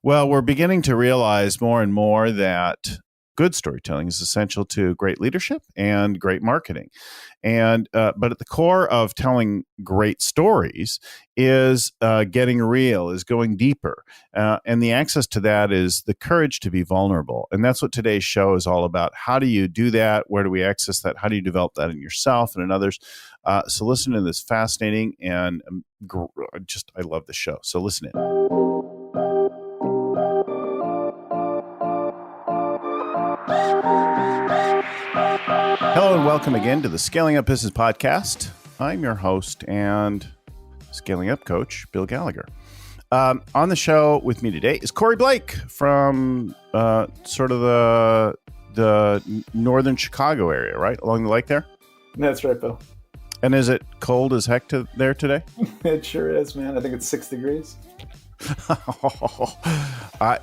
Well, we're beginning to realize more and more that good storytelling is essential to great leadership and great marketing. And but at the core of telling great stories is getting real, is going deeper, and the access to that is the courage to be vulnerable. And that's what today's show is all about. How do you do that? Where do we access that? How do you develop that in yourself and in others? So listen to this fascinating and I love the show. So listen in. Hello and welcome again to the Scaling Up Business Podcast. I'm your host and Scaling Up coach, Bill Gallagher. On the show with me today is Corey Blake from sort of the northern Chicago area, right? Along the lake there? That's right, Bill. And is it cold as heck there today? It sure is, man. I think it's 6 degrees.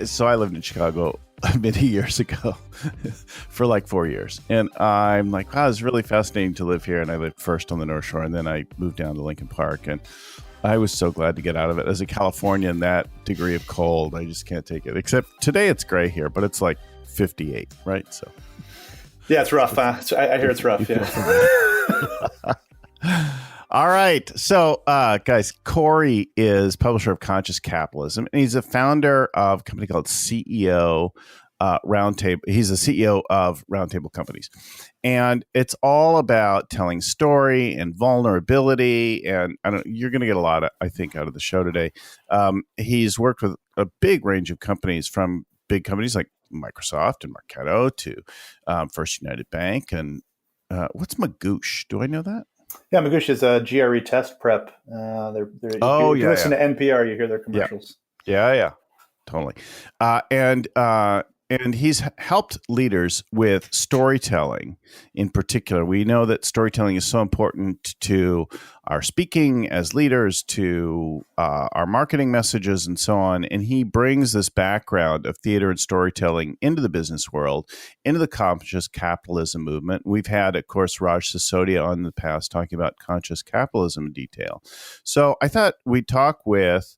So I lived in Chicago many years ago for like 4 years. And I'm like, wow, it's really fascinating to live here. And I lived first on the North Shore, and then I moved down to Lincoln Park. And I was so glad to get out of it. As a Californian, that degree of cold, I just can't take it. Except today it's gray here, but it's like 58, right? So yeah, it's rough. I hear it's rough, yeah. All right. So, guys, Corey is publisher of Conscious Capitalism, and he's a founder of a company called CEO Roundtable. He's the CEO of Roundtable Companies. And it's all about telling story and vulnerability. And you're going to get a lot, I think, out of the show today. He's worked with a big range of companies, from big companies like Microsoft and Marketo to First United Bank. And what's Magoosh? Do I know that? Yeah, Magoosh is a GRE test prep. If you listen to NPR, you hear their commercials. Yeah, totally. And he's helped leaders with storytelling in particular. We know that storytelling is so important to our speaking as leaders, to our marketing messages and so on. And he brings this background of theater and storytelling into the business world, into the conscious capitalism movement. We've had, of course, Raj Sisodia on in the past talking about conscious capitalism in detail. So I thought we'd talk with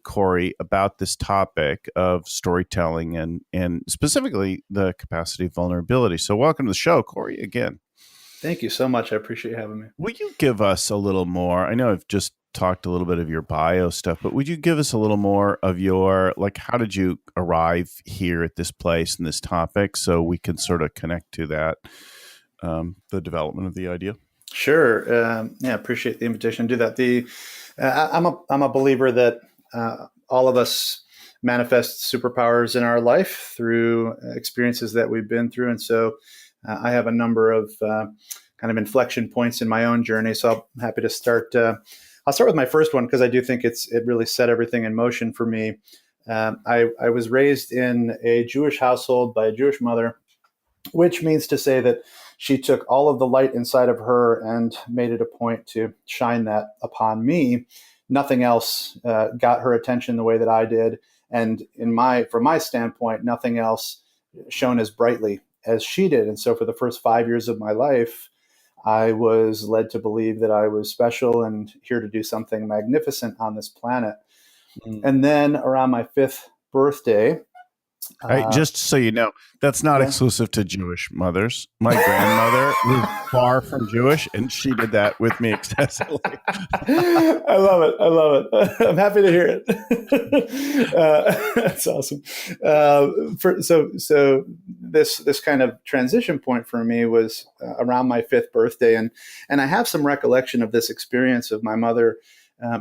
Corey about this topic of storytelling and specifically the capacity of vulnerability. So welcome to the show, Corey, again. Thank you so much. I appreciate having me. Would you give us a little more? I know I've just talked a little bit of your bio stuff, but would you give us a little more of your, how did you arrive here at this place and this topic, so we can sort of connect to that, the development of the idea? Sure. Appreciate the invitation to do that. I'm a believer that all of us manifest superpowers in our life through experiences that we've been through. And so I have a number of kind of inflection points in my own journey. So I'm happy to start. I'll start with my first one because I do think it really set everything in motion for me. I was raised in a Jewish household by a Jewish mother, which means to say that she took all of the light inside of her and made it a point to shine that upon me. Nothing else got her attention the way that I did. And from my standpoint, nothing else shone as brightly as she did. And so for the first 5 years of my life, I was led to believe that I was special and here to do something magnificent on this planet. And then around my 5th birthday, just so you know, that's not exclusive to Jewish mothers. My grandmother was far from Jewish, and she did that with me excessively. I love it. I'm happy to hear it. That's awesome. So this kind of transition point for me was around my 5th birthday, and I have some recollection of this experience of my mother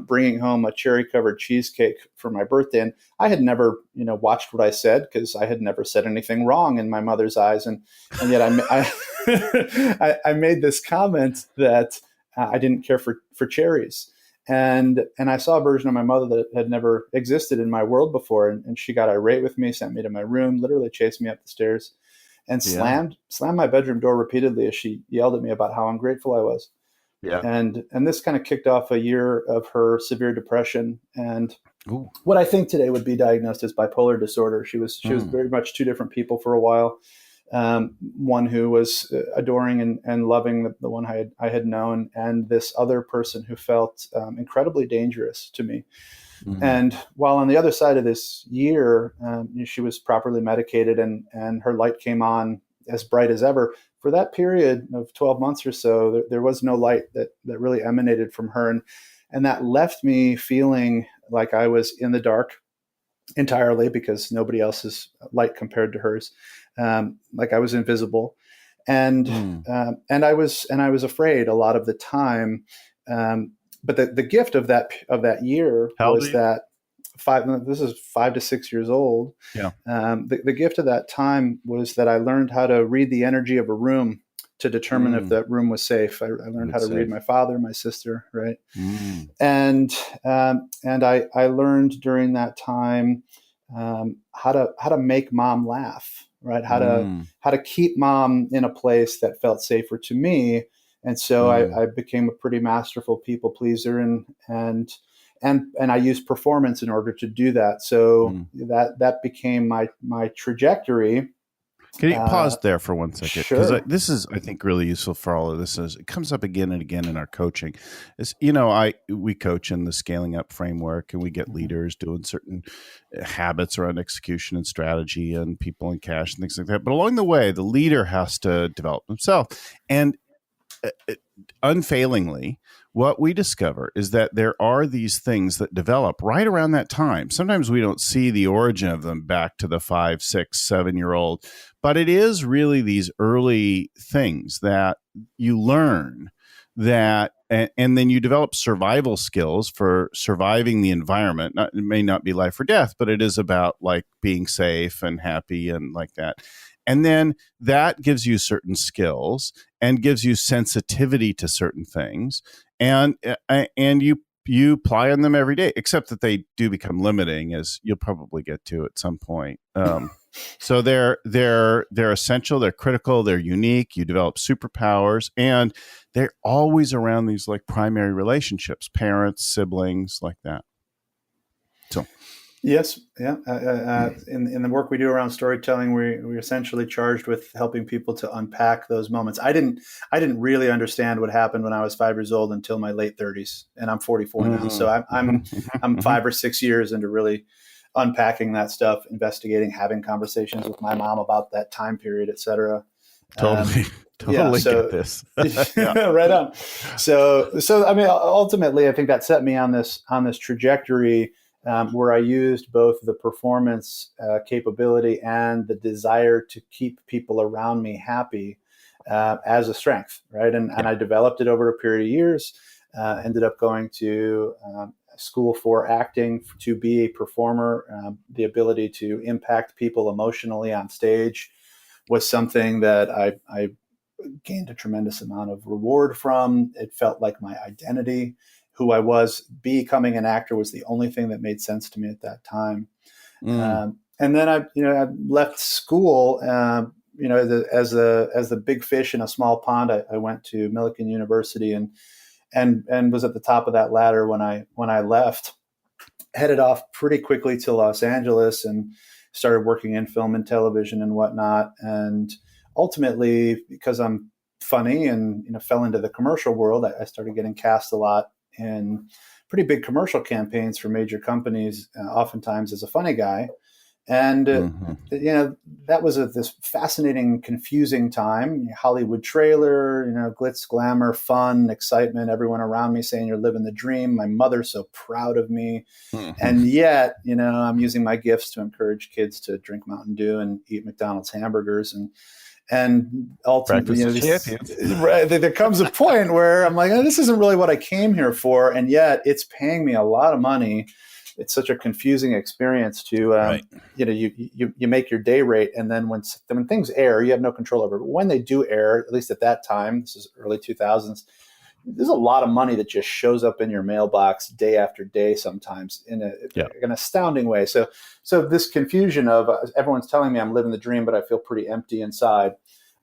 bringing home a cherry-covered cheesecake for my birthday. And I had never, watched what I said because I had never said anything wrong in my mother's eyes. And yet I made this comment that I didn't care for cherries. And I saw a version of my mother that had never existed in my world before. And she got irate with me, sent me to my room, literally chased me up the stairs, and slammed my bedroom door repeatedly as she yelled at me about how ungrateful I was. Yeah. And this kind of kicked off a year of her severe depression and what I think today would be diagnosed as bipolar disorder. She was very much two different people for a while. One who was adoring and loving the one I had known, and this other person who felt incredibly dangerous to me. Mm. And while on the other side of this year, she was properly medicated and her light came on as bright as ever. For that period of 12 months or so, there was no light that really emanated from her. And that left me feeling like I was in the dark entirely because nobody else's light compared to hers, like I was invisible. And Mm. I was afraid a lot of the time. But the gift of that year How old are was you? that this is 5 to 6 years old. Yeah. The gift of that time was that I learned how to read the energy of a room to determine if Mm. that room was safe. I learned how It's to read safe. my father, my sister, right? Mm. And I learned during that time how to make mom laugh, right? Mm. How to keep mom in a place that felt safer to me. And so Mm. I became a pretty masterful people pleaser, and I used performance in order to do that. So Mm. that became my trajectory. Can you Uh, pause there for 1 second? Because sure. this is, I think, really useful for all of this. Is it comes up again and again in our coaching. Is we coach in the scaling up framework, and we get Mhm. leaders doing certain habits around execution and strategy, and people and cash and things like that. But along the way, the leader has to develop himself, and unfailingly, what we discover is that there are these things that develop right around that time. Sometimes we don't see the origin of them back to the 5, 6, 7 year old, but it is really these early things that you learn that, and then you develop survival skills for surviving the environment. It may not be life or death, but it is about like being safe and happy and like that. And then that gives you certain skills and gives you sensitivity to certain things, and you apply on them every day, except that they do become limiting, as you'll probably get to at some point. So they're essential, they're critical, they're unique. You develop superpowers, and they're always around these like primary relationships, parents, siblings, like that. So Yes, yeah. In the work we do around storytelling, we're essentially charged with helping people to unpack those moments. I didn't really understand what happened when I was 5 years old until my late 30s, and I'm 44 now. So mm, I'm 5 or 6 years into really unpacking that stuff, investigating, having conversations with my mom about that time period, et cetera. Um, totally, yeah. totally get So this. Yeah. right on. So I mean, ultimately, I think that set me on this trajectory where I used both the performance capability and the desire to keep people around me happy as a strength, right? And Yeah. I developed it over a period of years. Ended up going to school for acting to be a performer. The ability to impact people emotionally on stage was something that I gained a tremendous amount of reward from. It felt like my identity, who I was. Becoming an actor was the only thing that made sense to me at that time. Mm. And then I left school. As the big fish in a small pond, I went to Millikan University and was at the top of that ladder when I left. Headed off pretty quickly to Los Angeles and started working in film and television and whatnot. And ultimately, because I'm funny and fell into the commercial world, I started getting cast a lot in pretty big commercial campaigns for major companies, oftentimes as a funny guy. And Mm-hmm. that was this fascinating, confusing time. Hollywood trailer, glitz, glamour, fun, excitement. Everyone around me saying you're living the dream. My mother so proud of me, Mm-hmm. and yet, I'm using my gifts to encourage kids to drink Mountain Dew and eat McDonald's hamburgers, and ultimately, Breakfast of champions. right, there comes a point where I'm like, oh, this isn't really what I came here for, and yet it's paying me a lot of money. It's such a confusing experience to, Right. you make your day rate, and then when things air, you have no control over it. But when they do air, at least at that time, this is early 2000s, there's a lot of money that just shows up in your mailbox day after day, sometimes in Yeah. an astounding way. So this confusion of everyone's telling me I'm living the dream, but I feel pretty empty inside.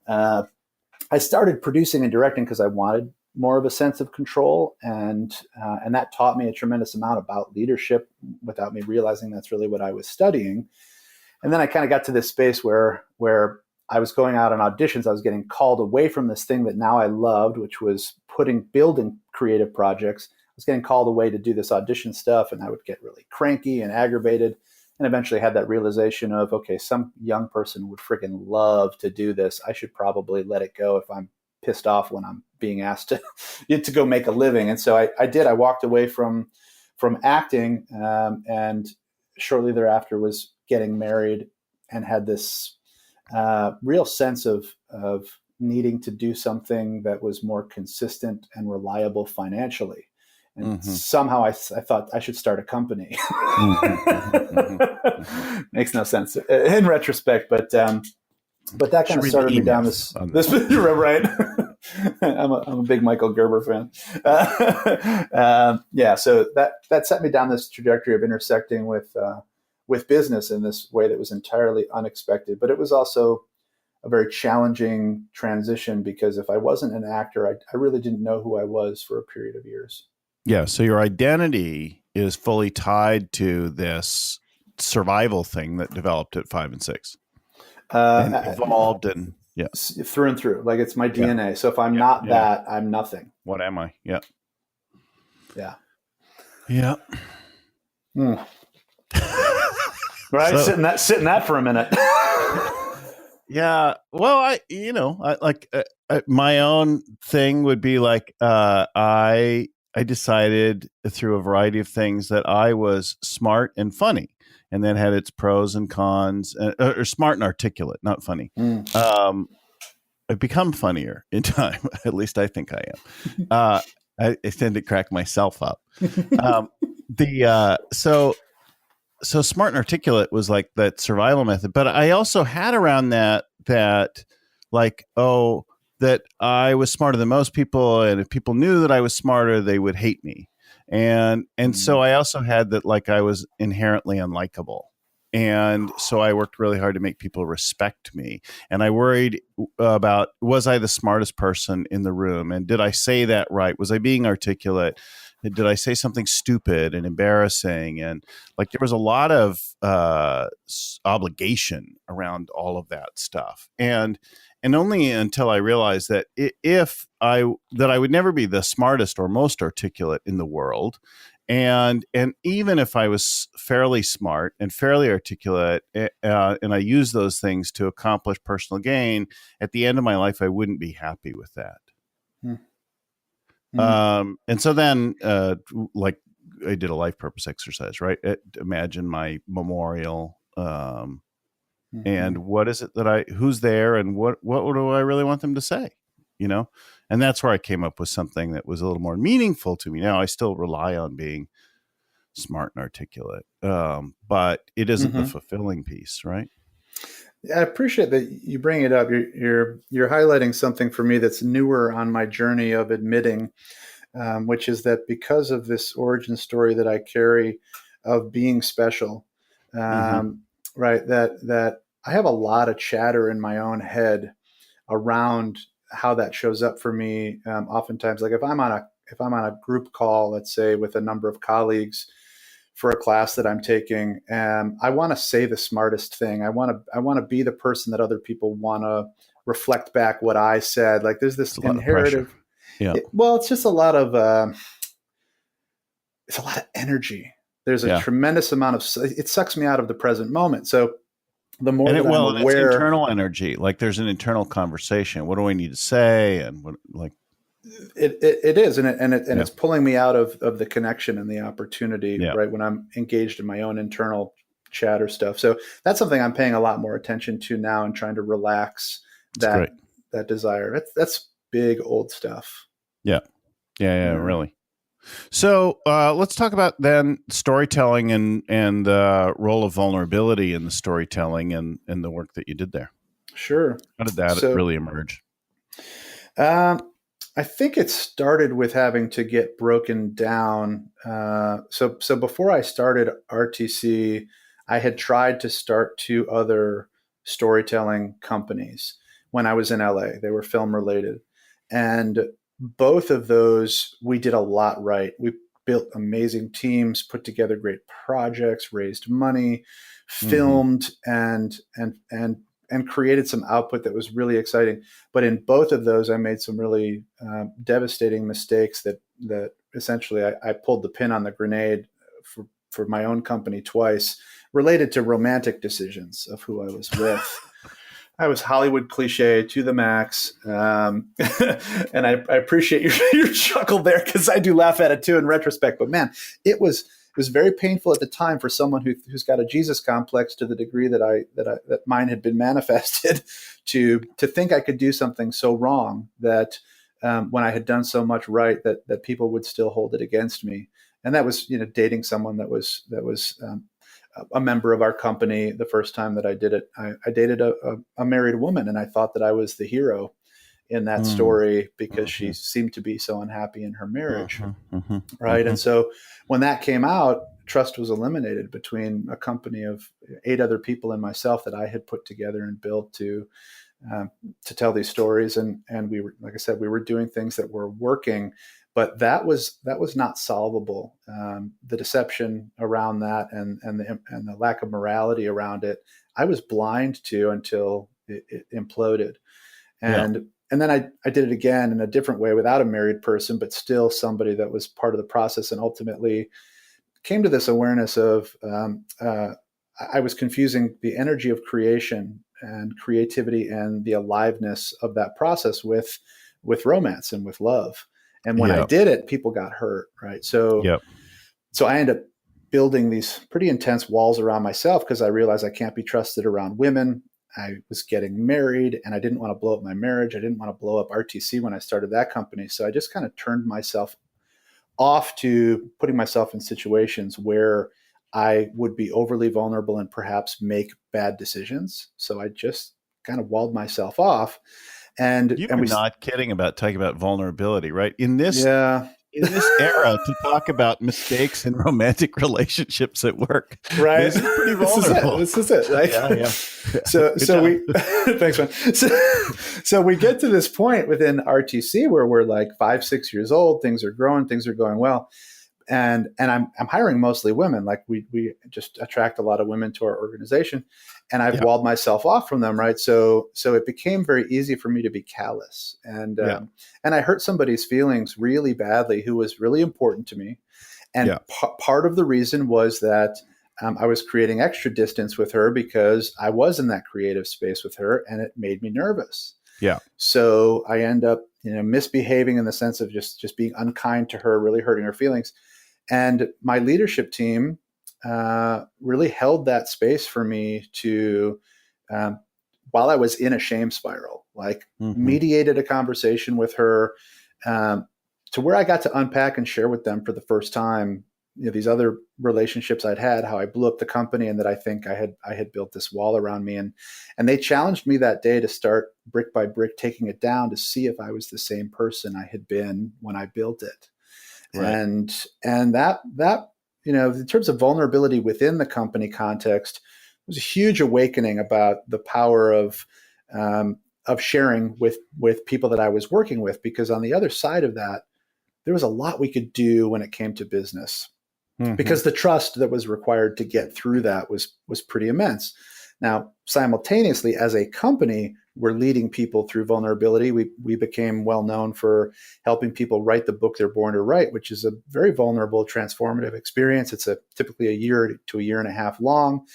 I started producing and directing because I wanted more of a sense of control, and that taught me a tremendous amount about leadership without me realizing that's really what I was studying. And then I kind of got to this space where I was going out on auditions. I was getting called away from this thing that now I loved, which was building creative projects, was getting called away to do this audition stuff, and I would get really cranky and aggravated, and eventually had that realization of, okay, some young person would freaking love to do this. I should probably let it go if I'm pissed off when I'm being asked to go make a living. And so I did. I walked away from acting, and shortly thereafter was getting married and had this real sense of needing to do something that was more consistent and reliable financially. And somehow I thought I should start a company. Makes no sense in retrospect, but that kind of started me down this right. I'm a big Michael Gerber fan. So that set me down this trajectory of intersecting with business in this way that was entirely unexpected. But it was also a very challenging transition, because if I wasn't an actor, I really didn't know who I was for a period of years. Yeah. So your identity is fully tied to this survival thing that developed at 5 and 6, and evolved, and through and through. Like, it's my DNA. Yeah. So if I'm not that, I'm nothing. What am I? Yeah. Yeah. Yeah. Right. So, sitting that for a minute. Yeah. Well, my own thing would be like, I decided through a variety of things that I was smart and funny, and that had its pros and cons, or smart and articulate, not funny. I've become funnier in time. At least I think I am. I tend to crack myself up. So smart and articulate was like that survival method. But I also had around that like, that I was smarter than most people, and if people knew that I was smarter, they would hate me. And so I also had that, like, I was inherently unlikable. And so I worked really hard to make people respect me. And I worried about, was I the smartest person in the room? And did I say that right? Was I being articulate? Did I say something stupid and embarrassing? And like, there was a lot of obligation around all of that stuff. And only until I realized that I would never be the smartest or most articulate in the world. And even if I was fairly smart and fairly articulate, and I used those things to accomplish personal gain, at the end of my life, I wouldn't be happy with that. And so then, like, I did a life purpose exercise, right? Imagine my memorial, and what is it who's there, and what do I really want them to say, and that's where I came up with something that was a little more meaningful to me. Now I still rely on being smart and articulate, but it isn't the fulfilling piece, right? I appreciate that you bring it up. You're highlighting something for me that's newer on my journey of admitting, which is that because of this origin story that I carry of being special, right, that I have a lot of chatter in my own head around how that shows up for me. Oftentimes, like if I'm on a group call, let's say with a number of colleagues for a class that I'm taking, I want to say the smartest thing. I want to be the person that other people want to reflect back what I said. Like, there's this inherited. It's just a lot of energy. There's a tremendous amount of, it sucks me out of the present moment. So the more that I'm aware, it's internal energy. Like, there's an internal conversation. What do I need to say? And what, like, it is, and it's pulling me out of the connection and the opportunity, right, when I'm engaged in my own internal chatter stuff. So that's something I'm paying a lot more attention to now, and trying to relax that desire. That's big old stuff. Yeah, really. So let's talk about then storytelling and the role of vulnerability in the storytelling and the work that you did there. Sure. How did that really emerge? I think it started with having to get broken down. So before I started RTC, I had tried to start 2 other storytelling companies when I was in LA. They were film related. And both of those, we did a lot right. We built amazing teams, put together great projects, raised money, filmed, and created some output that was really exciting. But in both of those, I made some really devastating mistakes that essentially I pulled the pin on the grenade for my own company twice, related to romantic decisions of who I was with. I was Hollywood cliche to the max. And I appreciate your chuckle there, because I do laugh at it too in retrospect. But man, it was very painful at the time for someone who's got a Jesus complex to the degree that mine had been manifested, to think I could do something so wrong that when I had done so much right, that people would still hold it against me. And that was, dating someone that was a member of our company. The first time that I did it, I dated a married woman, and I thought that I was the hero in that story because she seemed to be so unhappy in her marriage. Right. And so when that came out, trust was eliminated between a company of 8 other people and myself that I had put together and built to tell these stories. And we were, like I said, we were doing things that were working, but that was not solvable. The deception around that and the lack of morality around it, I was blind to until it imploded. And then I did it again in a different way without a married person, but still somebody that was part of the process, and ultimately came to this awareness of I was confusing the energy of creation and creativity and the aliveness of that process with romance and with love. And when I did it, people got hurt, right? So I ended up building these pretty intense walls around myself, because I realized I can't be trusted around women. I was getting married, and I didn't want to blow up my marriage. I didn't want to blow up RTC when I started that company. So I just kind of turned myself off to putting myself in situations where I would be overly vulnerable and perhaps make bad decisions. So I just kind of walled myself off. And you were not kidding about talking about vulnerability, right? In this era, to talk about mistakes in romantic relationships at work, right? This is pretty vulnerable. This is it. Right? Yeah. So we thanks, man. So we get to this point within RTC where we're like 5-6 years old. Things are growing. Things are going well. And I'm hiring mostly women. Like we just attract a lot of women to our organization, and I've walled myself off from them. Right. So it became very easy for me to be callous, and I hurt somebody's feelings really badly who was really important to me. And part of the reason was that I was creating extra distance with her because I was in that creative space with her, and it made me nervous. Yeah. So I end up, misbehaving in the sense of just being unkind to her, really hurting her feelings. And my leadership team really held that space for me to, while I was in a shame spiral, like mediated a conversation with her to where I got to unpack and share with them for the first time, these other relationships I'd had, how I blew up the company, and that I think I had built this wall around me. And they challenged me that day to start brick by brick taking it down to see if I was the same person I had been when I built it. Right. And that in terms of vulnerability within the company context, was a huge awakening about the power of sharing with people that I was working with, because on the other side of that, there was a lot we could do when it came to business, because the trust that was required to get through that was pretty immense. Now, simultaneously, as a company, we're leading people through vulnerability. We became well known for helping people write the book they're born to write, which is a very vulnerable, transformative experience. It's typically a year to a year and a half long.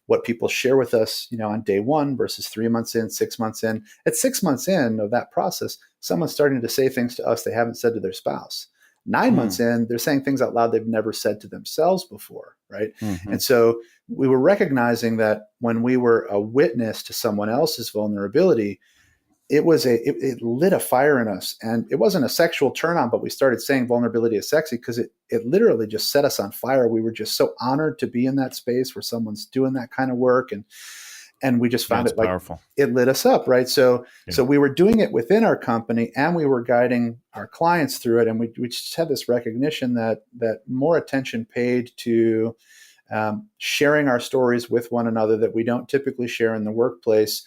What people share with us, on day one versus 3 months in, 6 months in. At 6 months in of that process, someone's starting to say things to us they haven't said to their spouse. 9 months in, they're saying things out loud they've never said to themselves before, right? And so we were recognizing that when we were a witness to someone else's vulnerability, it lit a fire in us. And it wasn't a sexual turn on, but we started saying vulnerability is sexy because it literally just set us on fire. We were just so honored to be in that space where someone's doing that kind of work. And we just found it like powerful. It lit us up, right? So we were doing it within our company, and we were guiding our clients through it. And we just had this recognition that more attention paid to sharing our stories with one another that we don't typically share in the workplace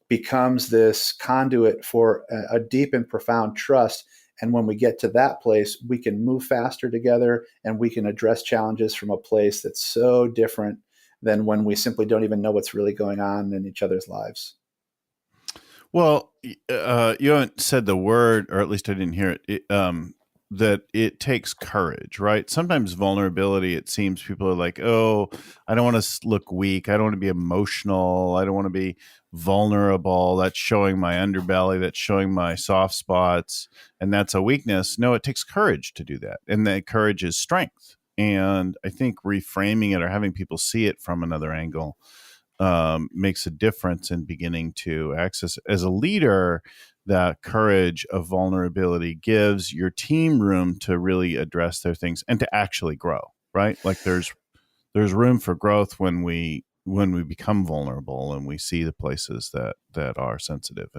becomes this conduit for a deep and profound trust. And when we get to that place, we can move faster together, and we can address challenges from a place that's so different than when we simply don't even know what's really going on in each other's lives. Well, you haven't said the word, or at least I didn't hear it. that it takes courage, right? Sometimes vulnerability, it seems people are like, oh, I don't want to look weak. I don't want to be emotional. I don't want to be vulnerable. That's showing my underbelly. That's showing my soft spots. And that's a weakness. No, it takes courage to do that. And that courage is strength. And I think reframing it or having people see it from another angle makes a difference in beginning to access. As a leader, that courage of vulnerability gives your team room to really address their things and to actually grow, right? Like there's room for growth when we become vulnerable and we see the places that are sensitive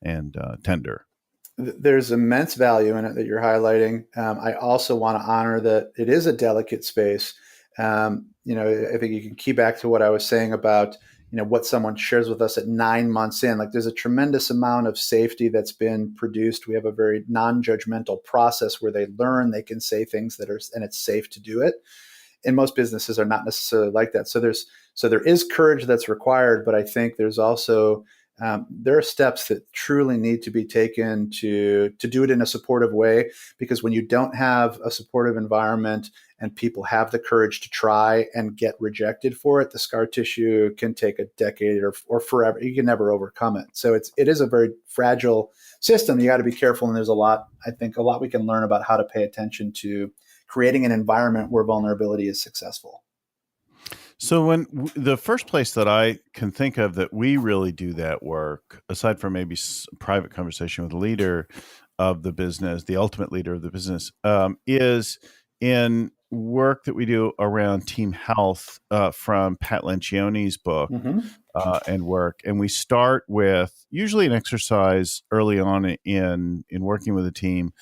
and tender. There's immense value in it that you're highlighting. I also want to honor that it is a delicate space. I think you can key back to what I was saying about what someone shares with us at 9 months in. Like, there's a tremendous amount of safety that's been produced. We have a very non-judgmental process where they learn they can say things and it's safe to do it. And most businesses are not necessarily like that. So there is courage that's required, but I think there's also there are steps that truly need to be taken to do it in a supportive way, because when you don't have a supportive environment and people have the courage to try and get rejected for it, the scar tissue can take a decade or forever. You can never overcome it. So it is a very fragile system. You got to be careful. And there's I think a lot we can learn about how to pay attention to creating an environment where vulnerability is successful. So the first place that I can think of that we really do that work, aside from maybe private conversation with the leader of the business, the ultimate leader of the business, is in work that we do around team health from Pat Lencioni's book. Mm-hmm. And work. And we start with usually an exercise early on in working with a team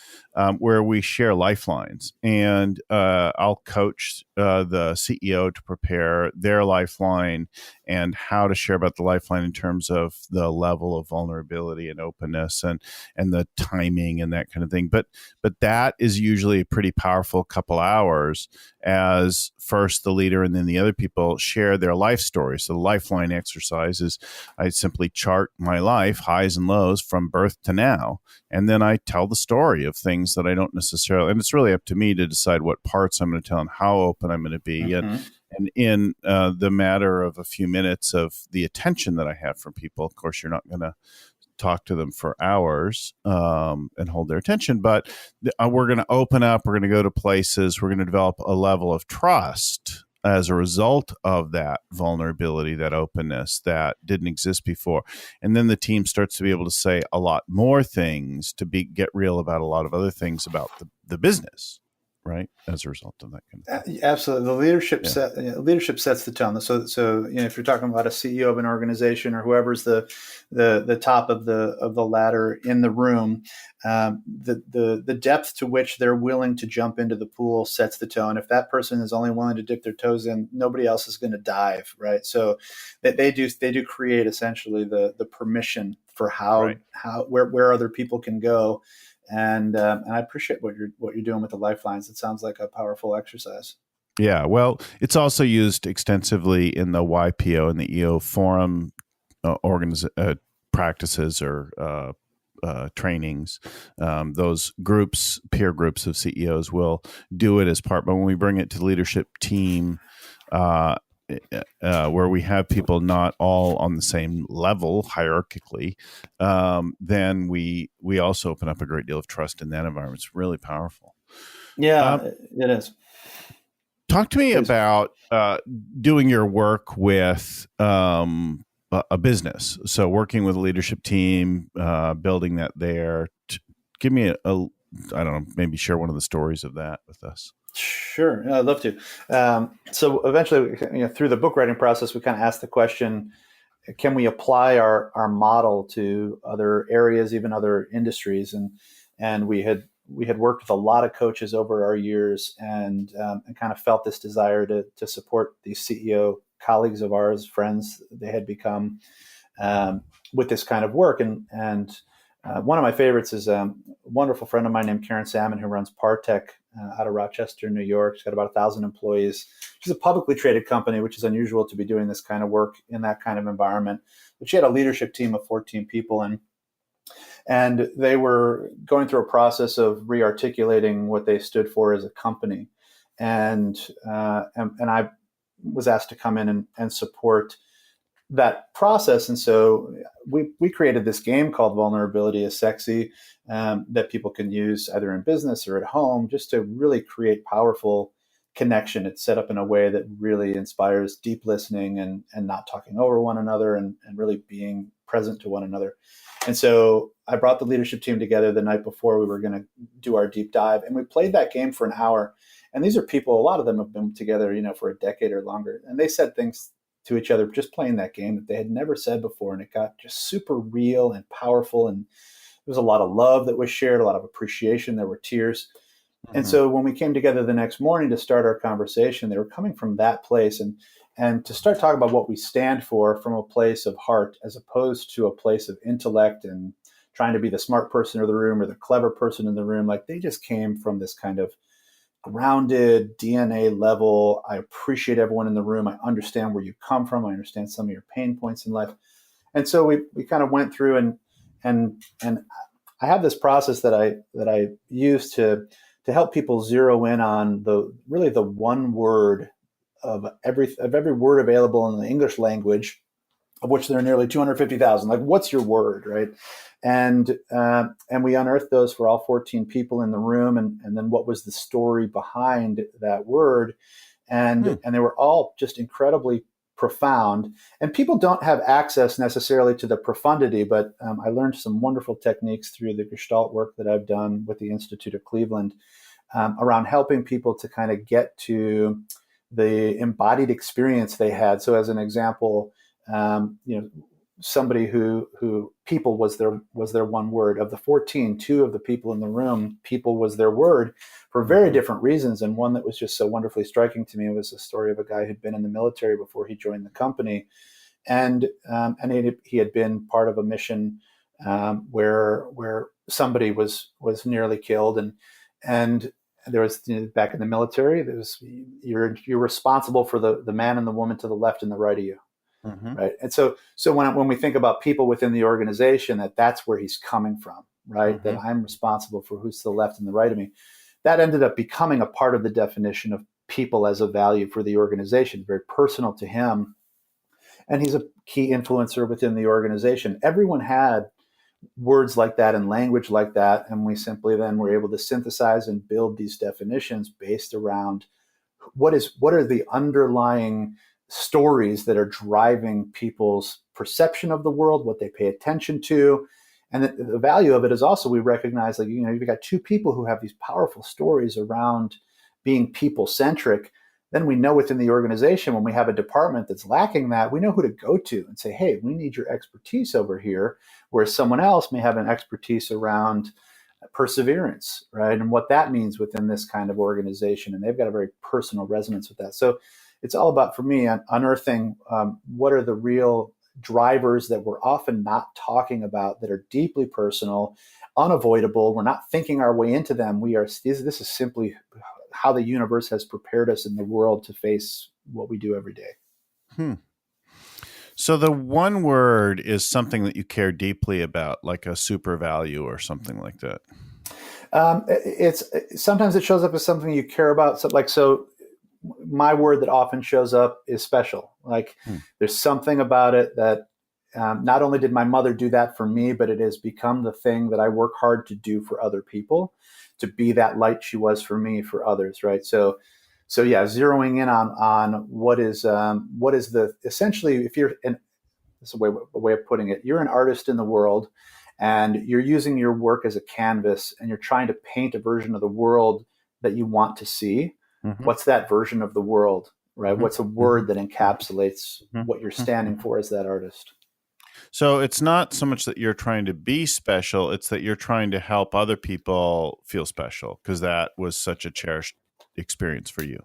where we share lifelines. And I'll coach the CEO to prepare their lifeline and how to share about the lifeline in terms of the level of vulnerability and openness and the timing and that kind of thing. But that is usually a pretty powerful couple hours as first the leader and then the other people share their life stories. So the lifeline exercise is I simply chart my life, highs and lows from birth to now. And then I tell the story of things that I don't necessarily, and it's really up to me to decide what parts I'm going to tell and how open I'm going to be. Mm-hmm. And in the matter of a few minutes of the attention that I have from people, of course, you're not going to talk to them for hours and hold their attention, but we're going to open up, we're going to go to places, we're going to develop a level of trust as a result of that vulnerability, that openness that didn't exist before. And then the team starts to be able to say a lot more things, to get real about a lot of other things about the business, right? As a result of that kind of thing. Absolutely. The leadership sets the tone. So if you're talking about a CEO of an organization or whoever's the top of the ladder in the room, the depth to which they're willing to jump into the pool sets the tone. If that person is only willing to dip their toes in, nobody else is going to dive, right? So they do create essentially the permission for where other people can go. And I appreciate what you're doing with the lifelines. It sounds like a powerful exercise. Yeah, well, it's also used extensively in the YPO and the EO forum practices or trainings. Those groups, peer groups of CEOs, will do it as part. But when we bring it to the leadership team, where we have people not all on the same level hierarchically, then we also open up a great deal of trust in that environment. It's really powerful. Yeah, it is. Talk to me about doing your work with a business. So working with a leadership team, building that there. Give me I don't know, maybe share one of the stories of that with us. Sure, I'd love to. So eventually, through the book writing process, we kind of asked the question: can we apply our model to other areas, even other industries? And we had worked with a lot of coaches over our years, and kind of felt this desire to support these CEO colleagues of ours, friends they had become, with this kind of work. And one of my favorites is a wonderful friend of mine named Karen Salmon, who runs Partech out of Rochester, New York. She's got about 1,000 employees. She's a publicly traded company, which is unusual to be doing this kind of work in that kind of environment. But she had a leadership team of 14 people, and And they were going through a process of re-articulating what they stood for as a company. And I was asked to come in and support that process. And so we created this game called Vulnerability is Sexy, that people can use either in business or at home, just to really create powerful connection. It's set up in a way that really inspires deep listening and not talking over one another, and really being present to one another. And so I brought the leadership team together the night before we were going to do our deep dive, and we played that game for an hour. And these are people, a lot of them have been together, for a decade or longer. And they said things to each other just playing that game that they had never said before. And it got just super real and powerful. And there was a lot of love that was shared, a lot of appreciation. There were tears. Mm-hmm. And so when we came together the next morning to start our conversation, they were coming from that place, and to start talking about what we stand for from a place of heart, as opposed to a place of intellect and trying to be the smart person in the room or the clever person in the room. Like, they just came from this kind of grounded DNA level. I appreciate everyone in the room. I understand where you come from. I understand some of your pain points in life. And so we kind of went through and I have this process that I use to help people zero in on the one word of every word available in the English language, of which there are nearly 250,000. Like, what's your word, right? And we unearthed those for all 14 people in the room, and then what was the story behind that word, and they were all just incredibly profound. And people don't have access necessarily to the profundity, but I learned some wonderful techniques through the Gestalt work that I've done with the Institute of Cleveland around helping people to kind of get to the embodied experience they had. So, as an example, somebody who people was their one word. Of the 14, two of the people in the room, people was their word for very different reasons. And one that was just so wonderfully striking to me was the story of a guy who'd been in the military before he joined the company, and he had been part of a mission where somebody was nearly killed, and there was, back in the military, there was, you're responsible for the man and the woman to the left and the right of you. Mm-hmm. Right. And so when we think about people within the organization, that's where he's coming from, right? Mm-hmm. That I'm responsible for who's to the left and the right of me. That ended up becoming a part of the definition of people as a value for the organization, very personal to him. And he's a key influencer within the organization. Everyone had words like that and language like that. And we simply then were able to synthesize and build these definitions based around what are the underlying stories that are driving people's perception of the world, what they pay attention to. And the value of it is also, we recognize, like, you've got two people who have these powerful stories around being people-centric. Then we know within the organization, when we have a department that's lacking that, we know who to go to and say, hey, we need your expertise over here, whereas someone else may have an expertise around perseverance, right? And what that means within this kind of organization. And they've got a very personal resonance with that. So it's all about, for me, unearthing what are the real drivers that we're often not talking about, that are deeply personal, unavoidable. We're not thinking our way into them. This is simply how the universe has prepared us in the world to face what we do every day. So the one word is something that you care deeply about, like a super value or something like that. Sometimes it shows up as something you care about. So my word that often shows up is special. Like, there's something about it that not only did my mother do that for me, but it has become the thing that I work hard to do for other people, to be that light she was for me, for others, right? So yeah, zeroing in on what is the, essentially, if you're, and this is a way of putting it, you're an artist in the world, and you're using your work as a canvas, and you're trying to paint a version of the world that you want to see. What's that version of the world, right? What's a word that encapsulates what you're standing for as that artist? So it's not so much that you're trying to be special, it's that you're trying to help other people feel special, because that was such a cherished experience for you.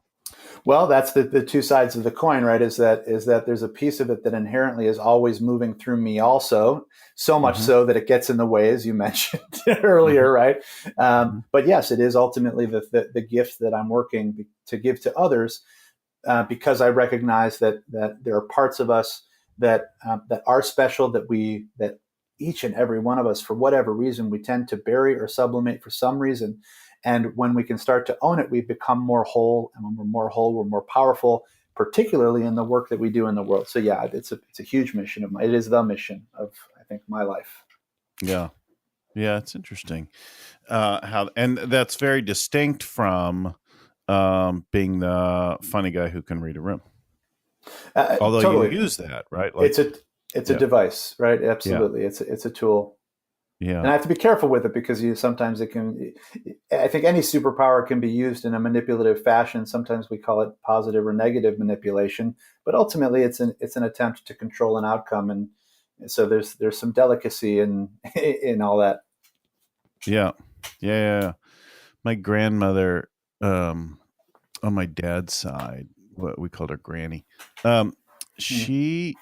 Well, that's the two sides of the coin, right? Is that there's a piece of it that inherently is always moving through me also, so much so that it gets in the way, as you mentioned earlier, right? But yes, it is ultimately the gift that I'm working to give to others, because I recognize that there are parts of us that are special, that each and every one of us, for whatever reason, we tend to bury or sublimate for some reason. And when we can start to own it, we become more whole. And when we're more whole, we're more powerful, particularly in the work that we do in the world. So yeah, it's a huge mission of mine. It is the mission of, I think, my life. Yeah. Yeah. It's interesting. And that's very distinct from being the funny guy who can read a room. Although Totally. you use that, right? It's a yeah. device, right? Absolutely. Yeah. It's a tool. Yeah. And I have to be careful with it because sometimes it can, I think any superpower can be used in a manipulative fashion. Sometimes we call it positive or negative manipulation, but ultimately it's an attempt to control an outcome. And so there's some delicacy in all that. Yeah. Yeah. My grandmother, on my dad's side, what we called her Granny, she,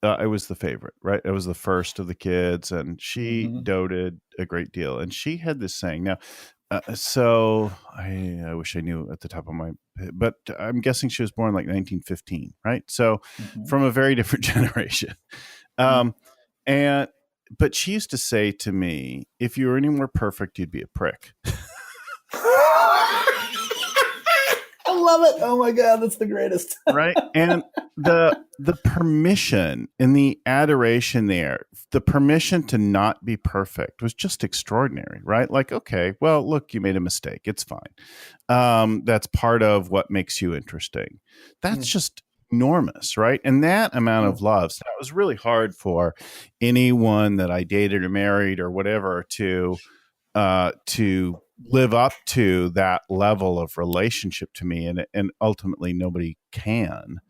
I was the favorite, right? I was the first of the kids, and she doted a great deal. And she had this saying. Now, so I wish I knew at the top of my head, but I'm guessing she was born like 1915, right? So from a very different generation. But she used to say to me, if you were any more perfect, you'd be a prick. I love it. Oh my God, that's the greatest. Right. And the permission and the adoration there, the permission to not be perfect was just extraordinary, right? Like, okay, well, look, you made a mistake. It's fine. That's part of what makes you interesting. That's just enormous, right? And that amount of love, so that was really hard for anyone that I dated or married or whatever to live up to that level of relationship to me, and ultimately nobody can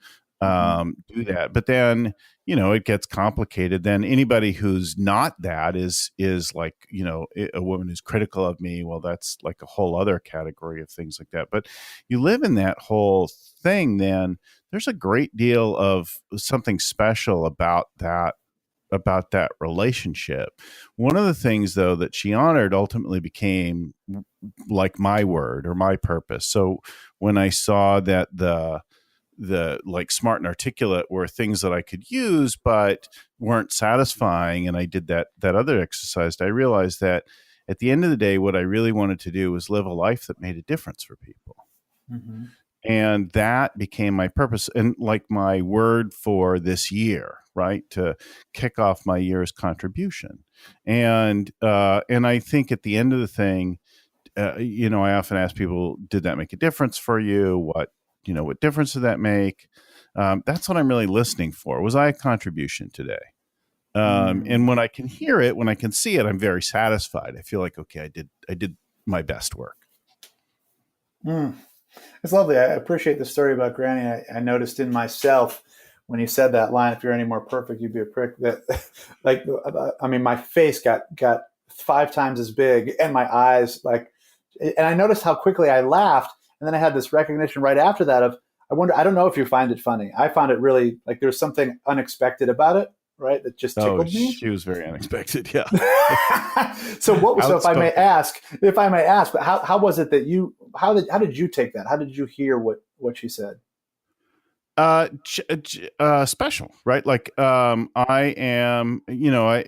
do that. But then it gets complicated. Then anybody who's not that is like a woman who's critical of me. Well, that's like a whole other category of things like that. But you live in that whole thing, then there's a great deal of something special about that relationship. One of the things, though, that she honored ultimately became like my word or my purpose. So when I saw that the like smart and articulate were things that I could use but weren't satisfying, and I did that other exercise, I realized that at the end of the day, what I really wanted to do was live a life that made a difference for people. And that became my purpose and like my word for this year, right? To kick off my year's contribution. And I think at the end of the thing, I often ask people, did that make a difference for you? What difference did that make? That's what I'm really listening for. Was I a contribution today? And when I can hear it, when I can see it, I'm very satisfied. I feel like, okay, I did my best work. It's lovely. I appreciate the story about Granny. I noticed in myself when you said that line, if you're any more perfect, you'd be a prick, that like, I mean, my face got 5 times as big and my eyes and I noticed how quickly I laughed. And then I had this recognition right after that of, I don't know if you find it funny. I found it really like there's something unexpected about it, right? That just tickled me. She was very unexpected. Yeah. So if I may ask, but how was it that how did you take that? How did you hear what she said? Special, right? Like, I am, I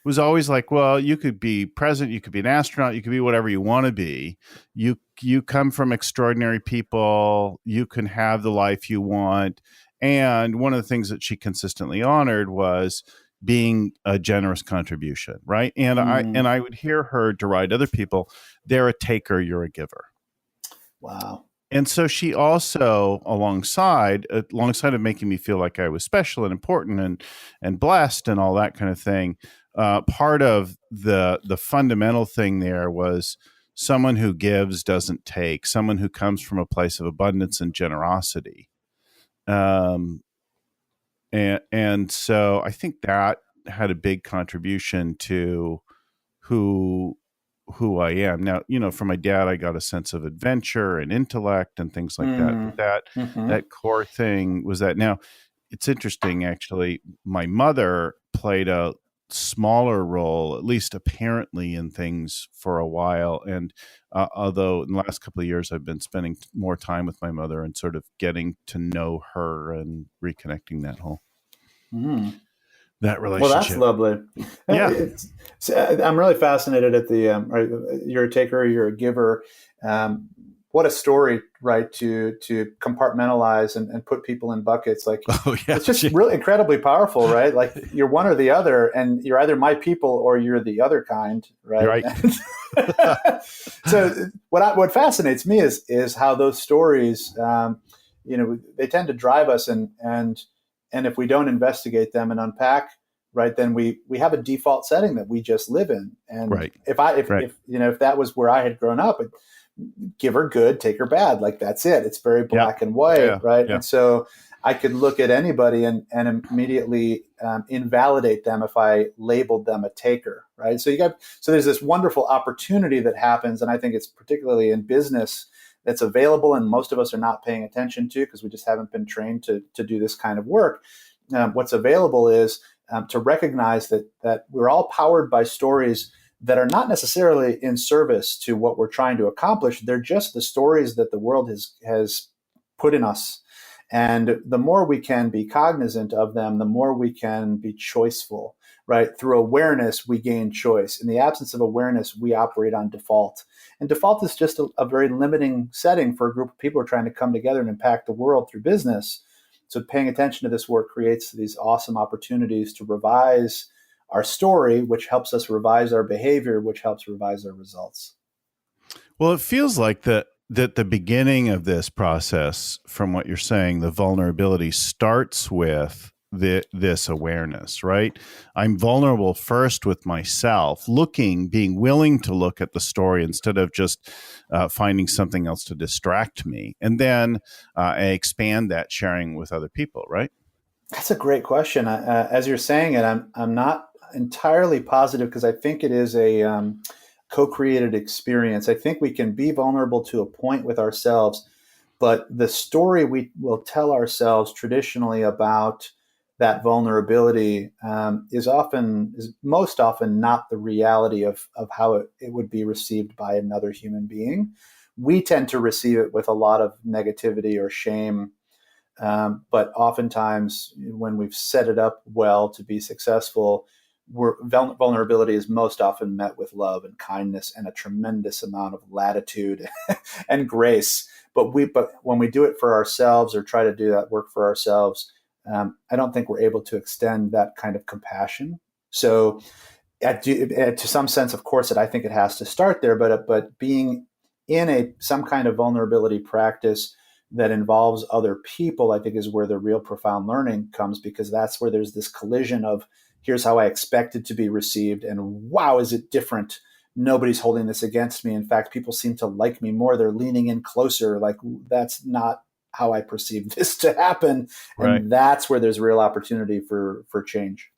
was always like, well, you could be president, you could be an astronaut, you could be whatever you want to be. You come from extraordinary people, you can have the life you want. And one of the things that she consistently honored was being a generous contribution, right? And I would hear her deride other people. They're a taker, you're a giver. Wow. And so she also, alongside of making me feel like I was special and important and blessed and all that kind of thing, part of the fundamental thing there was someone who gives doesn't take, someone who comes from a place of abundance and generosity. And so I think that had a big contribution to who I am. Now, from my dad, I got a sense of adventure and intellect and things like that. But that core thing was that. Now, it's interesting, actually. My mother played a smaller role, at least apparently, in things for a while. And although in the last couple of years, I've been spending more time with my mother and sort of getting to know her and reconnecting that whole. that Well, that's relationship. lovely. Yeah. I'm really fascinated at the you're a taker, you're a giver. What a story, right? To compartmentalize and put people in buckets. Like Oh yeah. it's just really incredibly powerful, right? Like you're one or the other, and you're either my people or you're the other kind, You're right? right. So what fascinates me is how those stories, they tend to drive us, and if we don't investigate them and unpack, right, then we have a default setting that we just live in. And Right. if I if Right. if if that was where I had grown up, give her good, take her bad, like that's it. It's very Yeah. black and white, Yeah. right? Yeah. And so I could look at anybody and immediately invalidate them if I labeled them a taker, right? So there's this wonderful opportunity that happens, and I think it's particularly in business that's available, and most of us are not paying attention to because we just haven't been trained to do this kind of work. What's available is to recognize that we're all powered by stories that are not necessarily in service to what we're trying to accomplish. They're just the stories that the world has put in us. And the more we can be cognizant of them, the more we can be choiceful, right? Through awareness, we gain choice. In the absence of awareness, we operate on default. And default is just a very limiting setting for a group of people who are trying to come together and impact the world through business. So paying attention to this work creates these awesome opportunities to revise our story, which helps us revise our behavior, which helps revise our results. Well, it feels like that the beginning of this process, from what you're saying, the vulnerability starts with this awareness, right? I'm vulnerable first with myself, being willing to look at the story instead of just finding something else to distract me. And then I expand that sharing with other people, right? That's a great question. As you're saying it, I'm not entirely positive because I think it is a co-created experience. I think we can be vulnerable to a point with ourselves, but the story we will tell ourselves traditionally about that vulnerability is most often not the reality of how it would be received by another human being. We tend to receive it with a lot of negativity or shame, but oftentimes, when we've set it up well to be successful, vulnerability is most often met with love and kindness and a tremendous amount of latitude and grace. But when we do it for ourselves or try to do that work for ourselves, I don't think we're able to extend that kind of compassion. So, to some sense, of course, I think it has to start there. But being in some kind of vulnerability practice that involves other people, I think, is where the real profound learning comes, because that's where there's this collision of here's how I expected to be received, and wow, is it different? Nobody's holding this against me. In fact, people seem to like me more. They're leaning in closer. Like, that's not how I perceive this to happen. Right. And that's where there's real opportunity for change.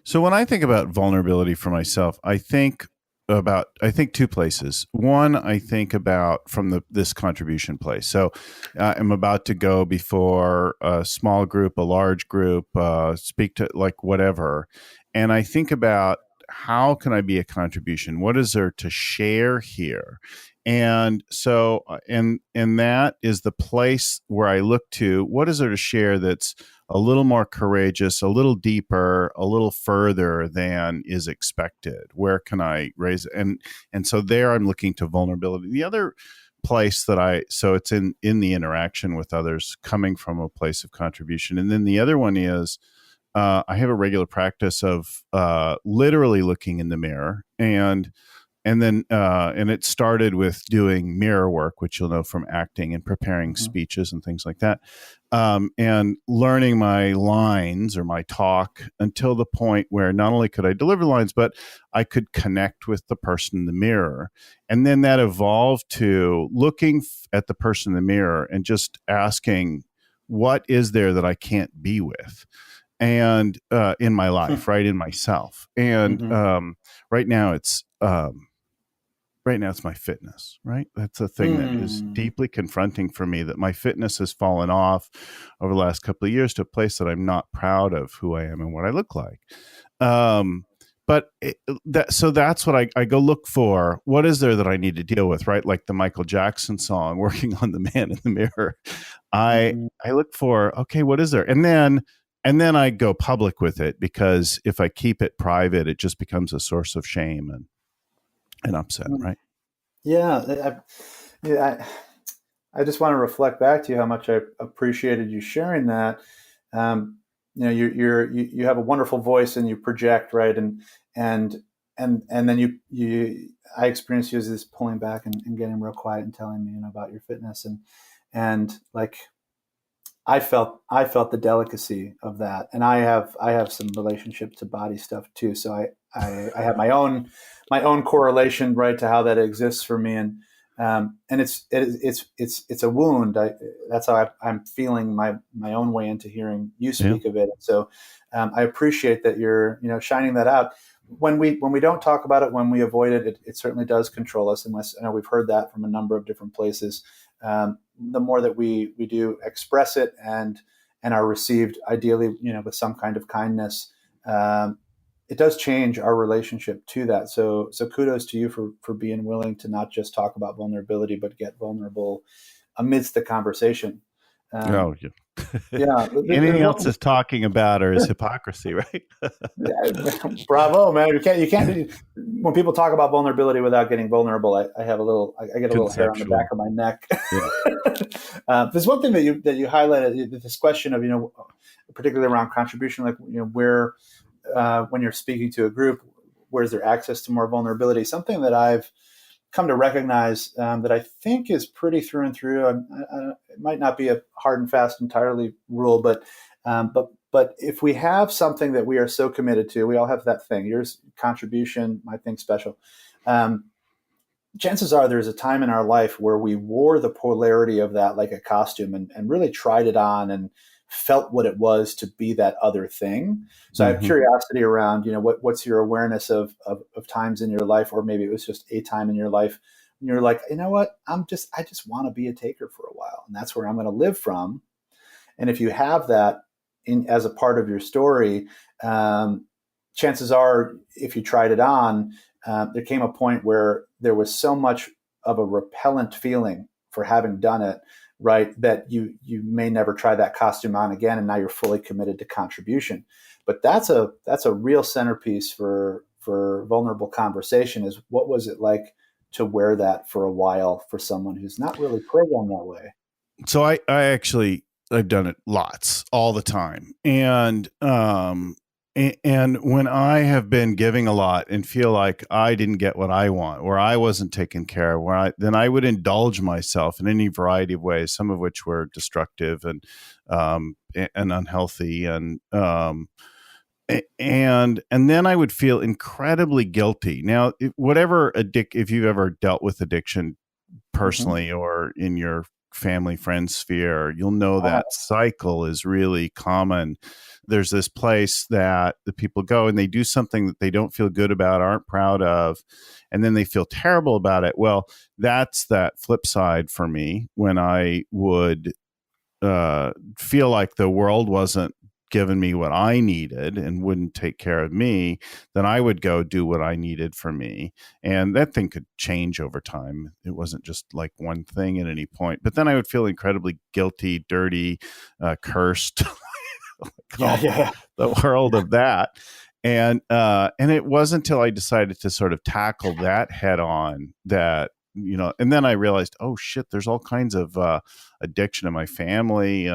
So when I think about vulnerability for myself, I think two places. One, I think about from this contribution place. So I'm about to go before a small group, a large group, speak to like whatever, and I think about how can I be a contribution? What is there to share here? And so, and that is the place where I look to what is there to share that's a little more courageous, a little deeper, a little further than is expected. Where can I raise it? And so there I'm looking to vulnerability. The other place so it's in the interaction with others coming from a place of contribution. And then the other one is I have a regular practice of literally looking in the mirror and then and it started with doing mirror work, which you'll know from acting and preparing speeches and things like that, and learning my lines or my talk until the point where not only could I deliver lines, but I could connect with the person in the mirror. And then that evolved to looking at the person in the mirror and just asking, what is there that I can't be with? And in my life, right, in myself. And right now it's my fitness, right? That's a thing that is deeply confronting for me, that my fitness has fallen off over the last couple of years to a place that I'm not proud of who I am and what I look like. So that's what I go look for. What is there that I need to deal with, right? Like the Michael Jackson song, Working on the Man in the Mirror. I look for, okay, what is there? And then and then I go public with it, because if I keep it private, it just becomes a source of shame and upset, right? Yeah, yeah. I just want to reflect back to you how much I appreciated you sharing that. Um, you have a wonderful voice and you project, right, and and then I experienced you as this pulling back and getting real quiet and telling me, about your fitness, and like I felt the delicacy of that, and I have some relationship to body stuff too. So I have my own correlation, right, to how that exists for me, and it's a wound. That's how I'm feeling my own way into hearing you Yeah. speak of it. So I appreciate that you're shining that out. When we don't talk about it, when we avoid it, it certainly does control us. Unless I know we've heard that from a number of different places. The more that we do express it and are received, ideally, with some kind of kindness, it does change our relationship to that. So kudos to you for being willing to not just talk about vulnerability, but get vulnerable amidst the conversation. Oh, Um, yeah. yeah, Anything there's else one. is talking about or is hypocrisy, right? Bravo, man! You can't. When people talk about vulnerability without getting vulnerable, I have I get a little hair on the back Conceptual. of my neck. Yeah. There's one thing that you highlighted, this question of particularly around contribution, like where when you're speaking to a group, where's there access to more vulnerability? Something that I've come to recognize, that I think is pretty through and through. It might not be a hard and fast entirely rule, but if we have something that we are so committed to, we all have that thing. Yours contribution, my thing special. Um, Chances are there's a time in our life where we wore the polarity of that like a costume, and really tried it on and felt what it was to be that other thing. So I have Hmm. curiosity around, what's your awareness of times in your life, or maybe it was just a time in your life when you're like, what, I just want to be a taker for a while, and that's where I'm going to live from. And if you have that as a part of your story, um, chances are, if you tried it on, there came a point where there was so much of a repellent feeling for having done it, right, that you may never try that costume on again, and now you're fully committed to contribution. But that's a real centerpiece for vulnerable conversation. Is what was it like to wear that for a while for someone who's not really programmed that way? So I actually, I've done it lots, all the time. And when I have been giving a lot and feel like I didn't get what I want, or I wasn't taken care of, then I would indulge myself in any variety of ways, some of which were destructive and unhealthy. And then I would feel incredibly guilty. Now, if you've ever dealt with addiction Mm-hmm. personally or in your family friend sphere, you'll know that cycle is really common. There's this place that the people go and they do something that they don't feel good about, aren't proud of, and then they feel terrible about it. Well, that's that flip side for me, when I would feel like the world wasn't giving me what I needed and wouldn't take care of me, then I would go do what I needed for me. And that thing could change over time. It wasn't just like one thing at any point. But then I would feel incredibly guilty, dirty, cursed, Yeah, call yeah, the world of that. And it wasn't until I decided to sort of tackle that head on that, and then I realized, oh shit, there's all kinds of addiction in my family,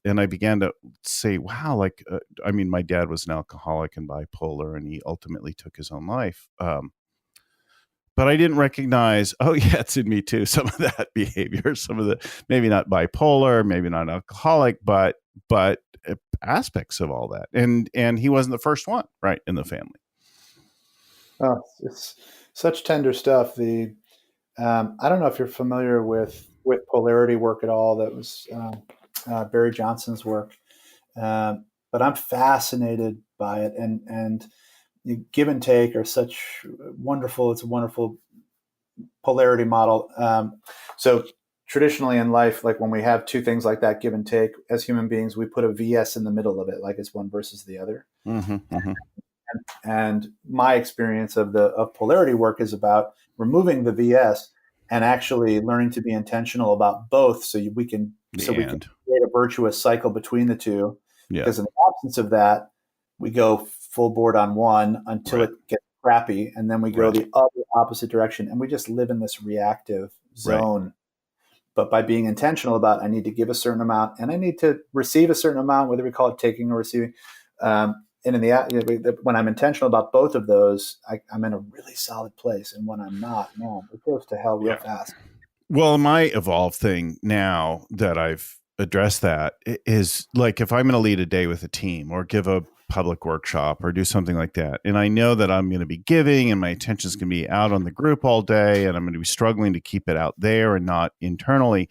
and I began to say, wow, like, I mean, my dad was an alcoholic and bipolar, and he ultimately took his own life. But I didn't recognize, oh yeah, it's in me too. Some of that behavior, some of the, maybe not bipolar, maybe not alcoholic, but aspects of all that. And he wasn't the first one, right, in the family. oh, it's such tender stuff. I don't know if you're familiar with polarity work at all. That was Barry Johnson's work, but I'm fascinated by it. And give and take are such wonderful. It's a wonderful polarity model. So traditionally in life, like when we have two things like that, give and take, as human beings, we put a VS in the middle of it, like it's one versus the other. Mm-hmm, mm-hmm. And my experience of polarity work is about removing the VS and actually learning to be intentional about both, so we can The end. create a virtuous cycle between the two. Yeah. Because in the absence of that, we go full board on one until Right. it gets crappy, and then we go Right. the other opposite direction, and we just live in this reactive Right. zone. But by being intentional about, I need to give a certain amount and I need to receive a certain amount, whether we call it taking or receiving. And in when I'm intentional about both of those, I'm in a really solid place. And when I'm not, man, it goes to hell real Yeah. fast. Well, my evolved thing now that I've addressed that is like if I'm going to lead a day with a team or give a public workshop or do something like that, and I know that I'm going to be giving and my attention is going to be out on the group all day and I'm going to be struggling to keep it out there and not internally,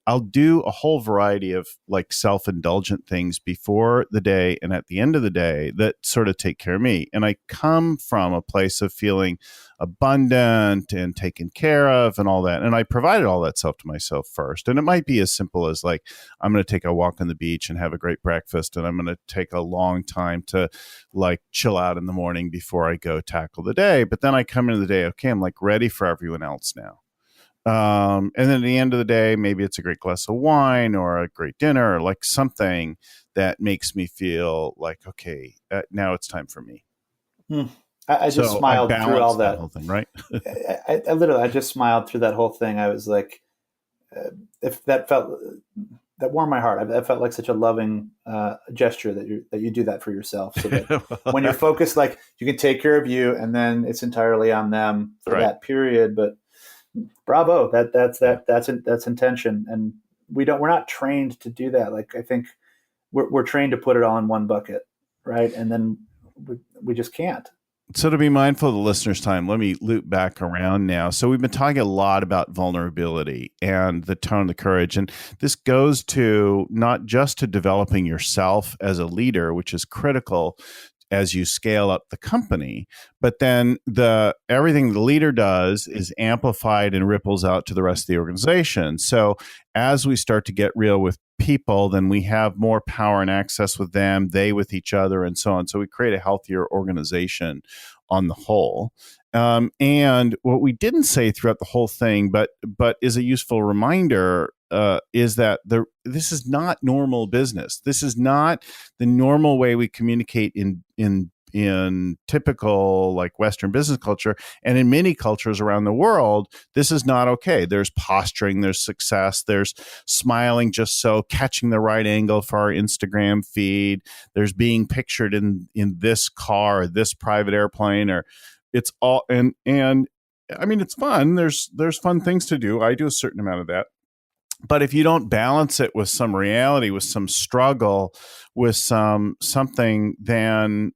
I'll do a whole variety of like self-indulgent things before the day and at the end of the day that sort of take care of me. And I come from a place of feeling abundant and taken care of and all that. And I provided all that stuff to myself first. And it might be as simple as like, I'm going to take a walk on the beach and have a great breakfast. And I'm going to take a long time to like chill out in the morning before I go tackle the day. But then I come into the day, okay, I'm like ready for everyone else now. And then at the end of the day, maybe it's a great glass of wine or a great dinner or like something that makes me feel like, okay, now it's time for me. I just So I smiled through all balance that that. whole thing, right? I just smiled through that whole thing. I was like, if that warmed my heart. That felt like such a loving gesture that you do that for yourself. So that when you're focused, like you can take care of you, and then it's entirely on them for that period. But bravo, that's intention, and we're not trained to do that. Like I think we're trained to put it all in one bucket, right? And then we just can't. So to be mindful of the listener's time, let me loop back around now. So we've been talking a lot about vulnerability and the tone, the courage. And this goes to not just to developing yourself as a leader, which is critical as you scale up the company, but then everything the leader does is amplified and ripples out to the rest of the organization. So as we start to get real with people, then we have more power and access with them, they with each other, and so on. So we create a healthier organization on the whole. And what we didn't say throughout the whole thing, but is a useful reminder, is that this is not normal business. This is not the normal way we communicate in typical like Western business culture, and in many cultures around the world. This is not okay. There's posturing, there's success, there's smiling just so, catching the right angle for our Instagram feed. There's being pictured in this car, or this private airplane, or it's all and I mean it's fun. There's fun things to do. I do a certain amount of that. But if you don't balance it with some reality, with some struggle, with something, then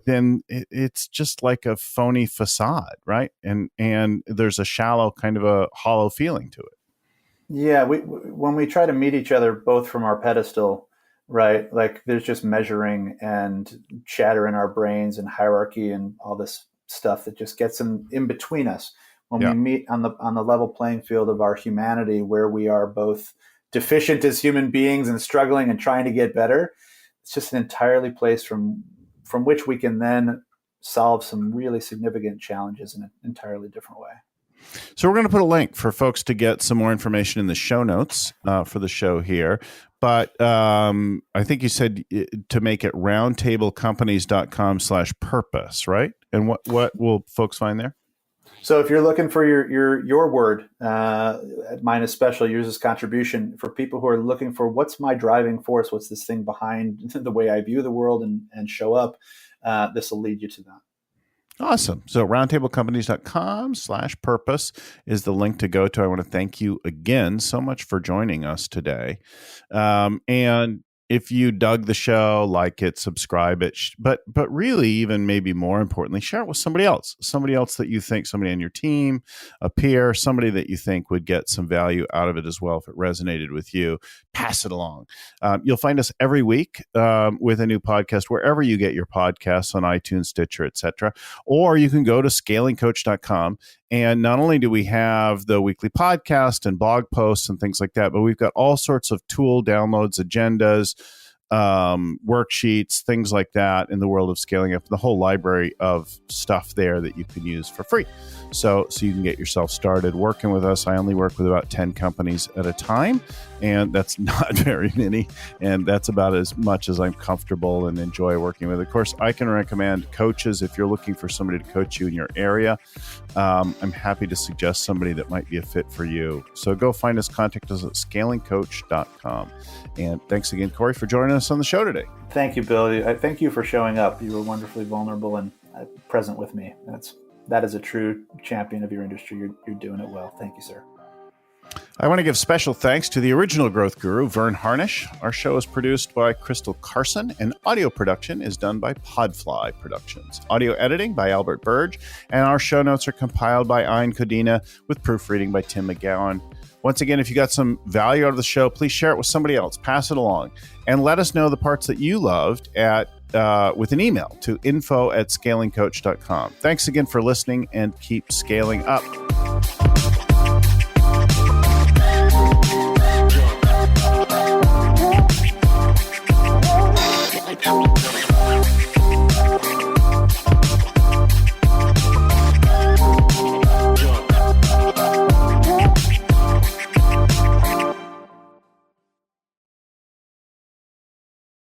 it's just like a phony facade, right? And there's a shallow, kind of a hollow feeling to it. Yeah, when we try to meet each other both from our pedestal, right? Like there's just measuring and chatter in our brains and hierarchy and all this stuff that just gets in between us. When we meet on the level playing field of our humanity, where we are both deficient as human beings and struggling and trying to get better, it's just an entirely place from which we can then solve some really significant challenges in an entirely different way. So we're going to put a link for folks to get some more information in the show notes for the show here. But I think you said to make it roundtablecompanies.com/purpose, right? And what will folks find there? So if you're looking for your word, mine is special, yours is contribution. For people who are looking for what's my driving force, what's this thing behind the way I view the world and show up, this will lead you to that. Awesome. So roundtablecompanies.com/purpose is the link to go to. I want to thank you again so much for joining us today. And if you dug the show, like it, subscribe it, but really, even maybe more importantly, share it with somebody else that you think, somebody on your team, a peer, somebody that you think would get some value out of it as well. If it resonated with you, pass it along. You'll find us every week with a new podcast, wherever you get your podcasts, on iTunes, Stitcher, etc. Or you can go to scalingcoach.com. And not only do we have the weekly podcast and blog posts and things like that, but we've got all sorts of tool downloads, agendas, worksheets, things like that in the world of scaling up, the whole library of stuff there that you can use for free. So you can get yourself started working with us. I only work with about 10 companies at a time, and that's not very many. And that's about as much as I'm comfortable and enjoy working with. Of course, I can recommend coaches if you're looking for somebody to coach you in your area. I'm happy to suggest somebody that might be a fit for you. So go find us, contact us at scalingcoach.com. And thanks again, Corey, for joining us on the show today. Thank you, Bill. Thank you for showing up. You were wonderfully vulnerable and present with me. That is a true champion of your industry. You're doing it well. Thank you, sir. I want to give special thanks to the original growth guru, Vern Harnish. Our show is produced by Crystal Carson, and audio production is done by Podfly Productions. Audio editing by Albert Burge, and our show notes are compiled by Ayn Codina with proofreading by Tim McGowan. Once again, if you got some value out of the show, please share it with somebody else. Pass it along. And let us know the parts that you loved with an email to info@scalingcoach.com. Thanks again for listening, and keep scaling up.